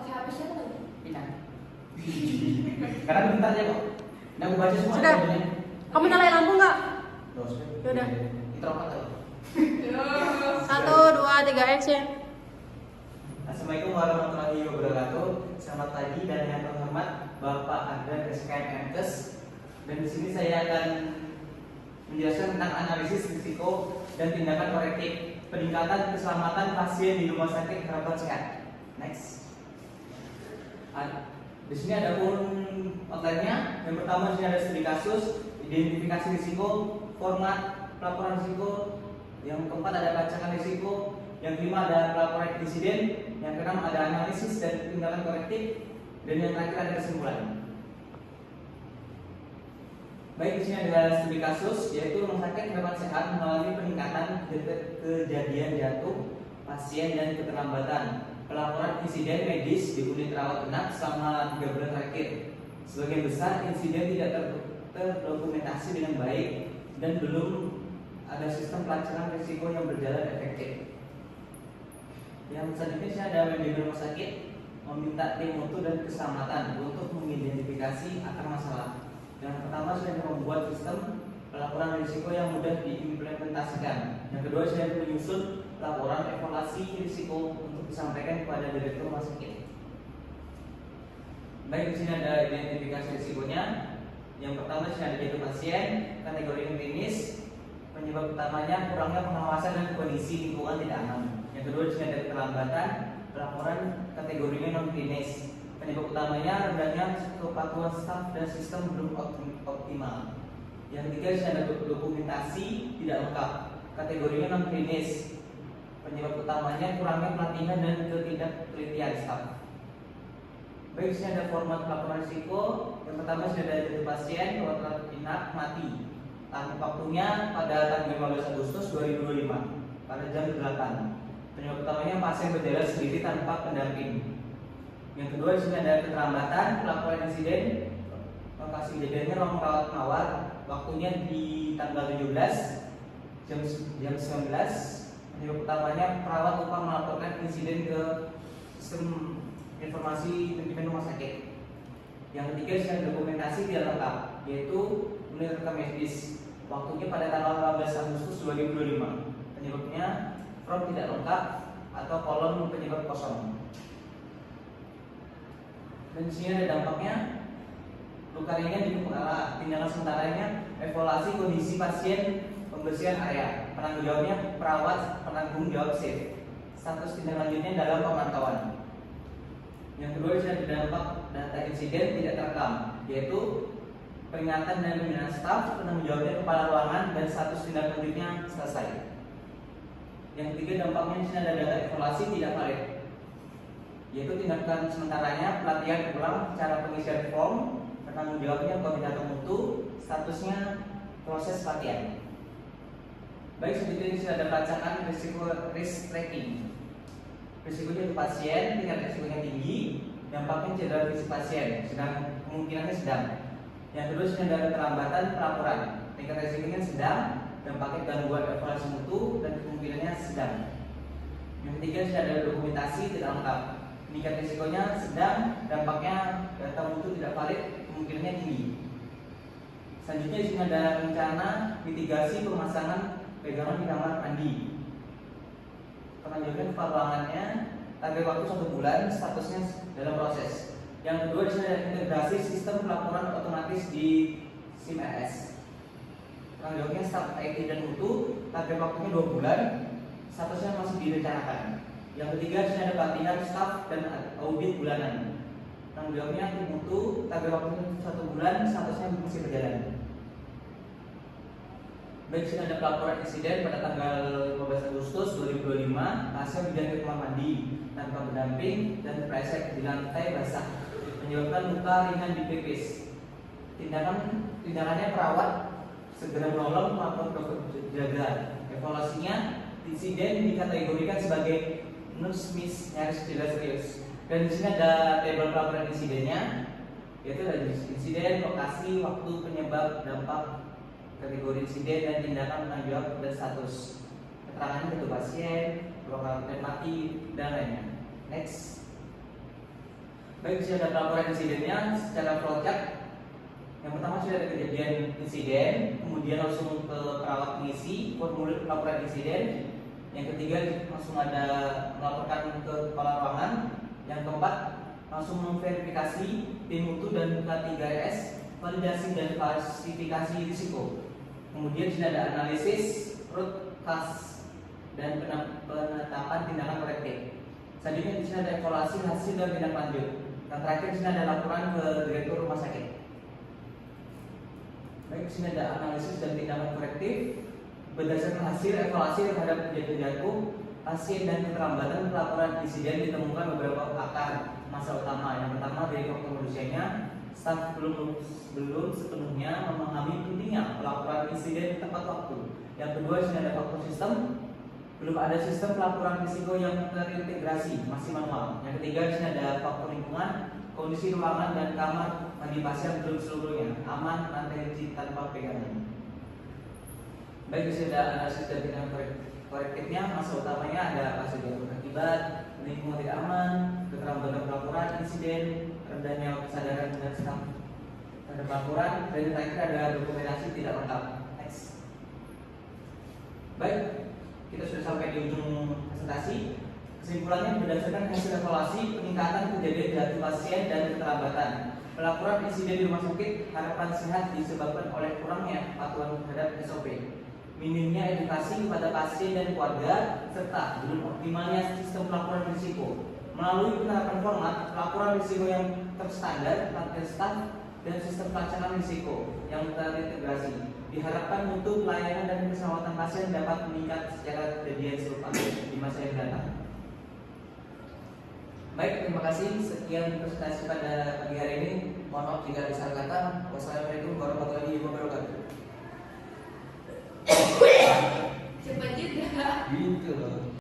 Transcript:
pakai HP siapa lagi? Pindah. Karena bentar aja kok. Nah, aku baca semua. Sudah. judulnya. Kamu nyalain lampu nggak? Yaudah. Kita rapat aja. 1, 2, 3, action. Assalamualaikum warahmatullahi wabarakatuh. Selamat pagi dan yang terhormat Bapak Adnan SKM Menkes. Dan di sini saya akan menjelaskan tentang analisis risiko dan tindakan korektif peningkatan keselamatan pasien di rumah sakit harapan sehat. Next. Di sini ada pun outline-nya. Yang pertama di sini ada studi kasus, identifikasi risiko, format pelaporan risiko. Yang keempat ada pelacakan risiko. Yang kelima ada pelaporan insiden. Yang keenam ada analisis dan tindakan korektif. Dan yang terakhir ada kesimpulan. Baik, di sini ada studi kasus, yaitu rumah sakit harapan sehat mengalami peningkatan kejadian jatuh pasien dan keterlambatan pelaporan insiden medis di unit rawat inap selama 3 bulan terakhir. Sebagian besar insiden tidak terdokumentasi dengan baik dan belum ada sistem pelacakan risiko yang berjalan efektif. Yang selanjutnya saya ada manajemen rumah sakit meminta tim mutu dan keselamatan untuk mengidentifikasi akar masalah. Yang pertama saya membuat sistem pelaporan risiko yang mudah diimplementasikan. Yang kedua saya menyusun laporan evaluasi risiko untuk disampaikan kepada direktur rumah sakit. Baik, di sini ada identifikasi risikonya. Yang pertama di sini ada jatuh pasien, kategori klinis, penyebab utamanya kurangnya pengawasan dan kondisi lingkungan tidak aman. Yang kedua di sini ada keterlambatan, pelaporan kategorinya non klinis. Penyebab utamanya rendahnya kepatuhan staf dan sistem belum optimal. Yang ketiga di sini ada dokumentasi tidak lengkap, kategorinya non klinis. Penyebab utamanya kurangnya pelatihan dan ketidaktelitian staf. Baik, di sini ada format pelaporan risiko. Yang pertama sudah ada jatuh pasien rawat inap mati. Waktunya pada tanggal 15 Agustus 2025 pada jam 8. Penyebab utamanya pasien berjalan sendiri tanpa pendamping. Yang kedua di sini ada keterlambatan pelaporan insiden. Lokasi kejadiannya ruang rawat mawar. Waktunya di tanggal 17 jam 19. Penyebab utamanya perawat lupa melaporkan insiden ke sistem informasi manajemen rumah sakit. Yang ketiga di sini dokumentasi tidak lengkap, yaitu unit rekam medis. Waktunya pada tanggal 18 Agustus 2025. Penyebabnya form tidak lengkap atau kolom penyebab kosong. Dan di sini ada dampaknya. Luka ringan di kepala. Tindakan sementaranya evaluasi kondisi pasien, pembersihan area. Penanggung jawabnya perawat penanggung jawab shift. Status tindak lanjutnya dalam pemantauan. Yang kedua di sini ada dampak data insiden tidak terekam, yaitu peringatan dan pembinaan staf, penanggung jawabnya kepala ruangan dan status tindak lanjutnya selesai. Yang ketiga dampaknya di sini ada data evaluasi tidak valid, yaitu tindakan sementaranya pelatihan ulang cara pengisian form, penanggung jawabnya koordinator mutu, statusnya proses pelatihan. Baik, selanjutnya di sini ada pelacakan risiko risk tracking. Risikonya untuk pasien, tingkat risikonya tinggi, dampaknya cedera fisik pasien, sedang kemungkinannya sedang. Yang kedua sudah ada keterlambatan pelaporan, tingkat risikonya sedang, dampaknya gangguan evaluasi mutu dan kemungkinannya sedang. Yang ketiga sudah ada dokumentasi tidak lengkap, tingkat risikonya sedang, dampaknya data mutu tidak valid, kemungkinannya tinggi. Selanjutnya di sini ada rencana mitigasi pemasangan pegangan di kamar mandi. Penanggulangan kepala ruangannya target waktu 1 bulan, statusnya dalam proses. Yang kedua di sini ada integrasi sistem pelaporan otomatis di SIM-RS. Penanggulangannya staf IT dan mutu, target waktunya 2 bulan, statusnya masih direncanakan. Yang ketiga di sini ada pelatihan staf dan audit bulanan. Penanggulangannya mutu, target waktunya 1 bulan, statusnya masih berjalan. Baik, sini ada pelaporan insiden pada tanggal 15 Agustus 2025. Hasil bidan ke kamar mandi tanpa pendamping dan kepleset di lantai basah, menyebabkan luka ringan di pelvis. Tindakannya perawat segera menolong melapor ke jaga. Evaluasinya insiden dikategorikan sebagai non-miss nyaris tidak serius. Dan di sini ada tabel pelaporan insidennya, yaitu ada insiden, lokasi, waktu, penyebab, dampak, kategori insiden dan tindakan penanggung jawab dan status. Keterangannya untuk pasien, ruang rawat mati dan lainnya. Next. Baik, sudah ada pelaporan insidennya secara flowchart. Yang pertama sudah ada kejadian insiden, kemudian langsung ke perawat mengisi formulir pelaporan insiden. Yang ketiga langsung ada melaporkan ke kepala ruangan. Yang keempat langsung memverifikasi tim mutu dan K3S, validasi dan klasifikasi risiko. Kemudian sudah ada analisis root cause dan penetapan tindakan korektif. Selanjutnya di sini ada evaluasi hasil dan tindak lanjut. Yang terakhir di sini ada laporan ke direktur rumah sakit. Baik, di sini ada analisis dan tindakan korektif berdasarkan hasil evaluasi terhadap kejadian jatuh pasien dan keterlambatan pelaporan insiden ditemukan beberapa akar masalah utama. Yang pertama dari faktor manusianya, staf belum sepenuhnya memahami pentingnya pelaporan insiden tepat waktu. Yang kedua, di sini ada faktor sistem, belum ada sistem pelaporan risiko yang terintegrasi, masih manual. Yang ketiga, di sini ada faktor lingkungan, kondisi ruangan dan kamar mandi pasien belum seluruhnya aman, lantai licin tanpa pegangan. Baik, di sini ada analisis dan tindakan korektifnya. Masalah utamanya ada hasil jatuh akibat, lingkungan tidak aman, keterlambatan pelaporan insiden, rendahnya kesadaran dan staf terhadap laporan, dan yang terakhir ada dokumentasi tidak lengkap. Next. Baik, kita sudah sampai di ujung presentasi. Kesimpulannya, berdasarkan hasil evaluasi peningkatan kejadian jatuh pasien dan keterlambatan pelaporan insiden di rumah sakit harapan sehat disebabkan oleh kurangnya kepatuhan terhadap SOP, minimnya edukasi kepada pasien dan keluarga, serta belum optimalnya sistem pelaporan risiko. Melalui penerapan format pelaporan risiko yang terstandar, pelatihan staf, dan sistem pelaksanaan risiko yang terintegrasi, diharapkan mutu pelayanan dan keselamatan pasien dapat meningkat secara kejadian serupa di masa yang datang. Baik, terima kasih. Sekian presentasi pada pagi hari ini. Mohon maaf jika ada salah kata. Wassalamualaikum warahmatullahi wabarakatuh. Cepat juga. Gitu loh.